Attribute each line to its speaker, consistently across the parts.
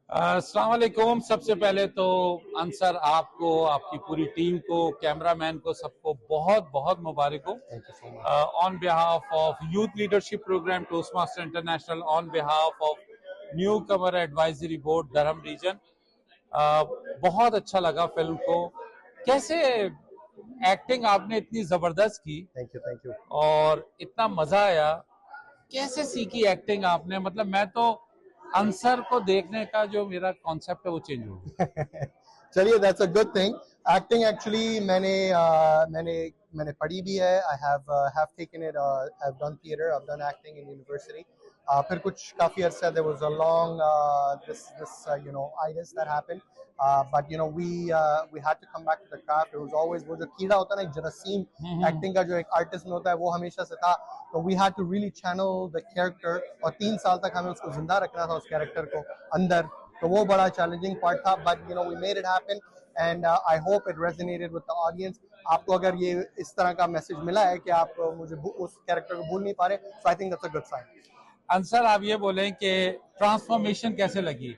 Speaker 1: अस्सलाम वालेकुम। सबसे पहले तो अंसर आपको, आपकी पूरी टीम को, कैमरामैन को, सबको बहुत बहुत मुबारक हो।
Speaker 2: Thank you so much.
Speaker 1: On behalf of youth leadership program Toastmaster International, on behalf of newcomer advisory board Dharma region, बहुत अच्छा लगा फिल्म को। कैसे एक्टिंग आपने इतनी जबरदस्त की
Speaker 2: Thank you, thank you.
Speaker 1: और इतना मजा आया। कैसे सीखी एक्टिंग आपने? मतलब मैं तो अंसर को देखने का जो मेरा कॉन्सेप्ट है वो चेंज हो गया।
Speaker 2: चलिए, that's a good thing. Acting actually मैंने पढ़ी भी है. I have taken it. I've done theater. I've done acting in university. फिर कुछ काफी अरसा there was a long this itis that happened. But we had to come back to the craft. It was always वो जो कीड़ा होता है ना, एक जरासीम एक्टिंग का जो एक आर्टिस्ट में होता है, वो हमेशा से था. तो we had to really channel the character और 3 साल तक हमें उसको जिंदा रखना था, उस कैरेक्टर को अंदर. तो वो बड़ा चैलेंजिंग पार्ट था. But we made it happen and I hope it resonated with the audience. आपको अगर ये इस तरह का मैसेज मिला है कि आप मुझे उस कैरेक्टर को भूल नहीं पा रहे, so I think that's a good sign.
Speaker 1: Ansar, आप ये बोलें कि ट्रांसफॉर्मेशन कैसे लगी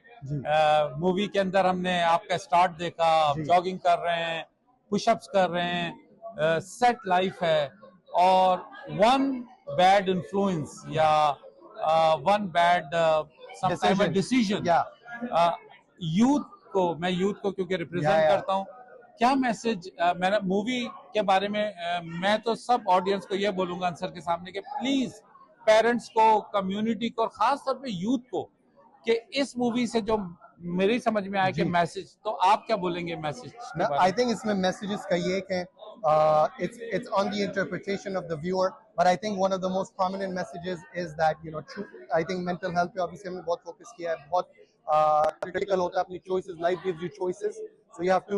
Speaker 1: मूवी के अंदर? हमने आपका स्टार्ट देखा, आप जॉगिंग कर रहे हैं, पुशअप्स कर रहे हैं, सेट लाइफ है, और वन बैड इन्फ्लुएंस या वन बैड डिसीजन यूथ को, मैं यूथ को क्योंकि रिप्रेजेंट करता हूँ, क्या मैसेज? मैंने मूवी के बारे में मैं तो सब ऑडियंस को ये बोलूंगा अंसर के सामने कि प्लीज पेरेंट्स को, कम्युनिटी को और खास तौर पे यूथ को, कि इस मूवी से जो मेरी समझ में आया कि मैसेज, तो आप क्या बोलेंगे मैसेज?
Speaker 2: आई थिंक इसमें मैसेजेस का ये है, it's on the interpretation of the viewer, but I think one of the most prominent messages is that I think mental health पे obviously हमने बहुत फोकस किया है. बहुत critical होता है अपनी choices. Life gives you choices, so you have to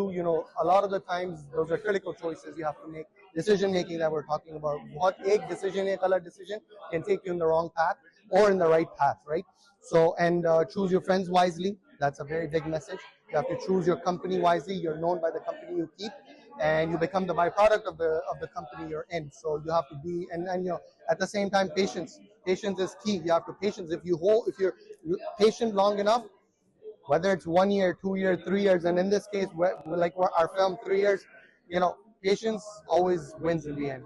Speaker 2: a lot of the times those are critical choices you have to make. Decision making that we're talking about, बहुत एक decision, एक अलग decision can take you in the wrong path or in the right path, right? So and choose your friends wisely. That's a very big message. You have to choose your company wisely. You're known by the company you keep, and you become the byproduct of the company you're in. So you have to be, and at the same time, patience. Patience is key. You have to patience. If you're patient long enough, whether it's 1 year, 2 years, 3 years, and in this case, like our film, 3 years, patience always wins in the end.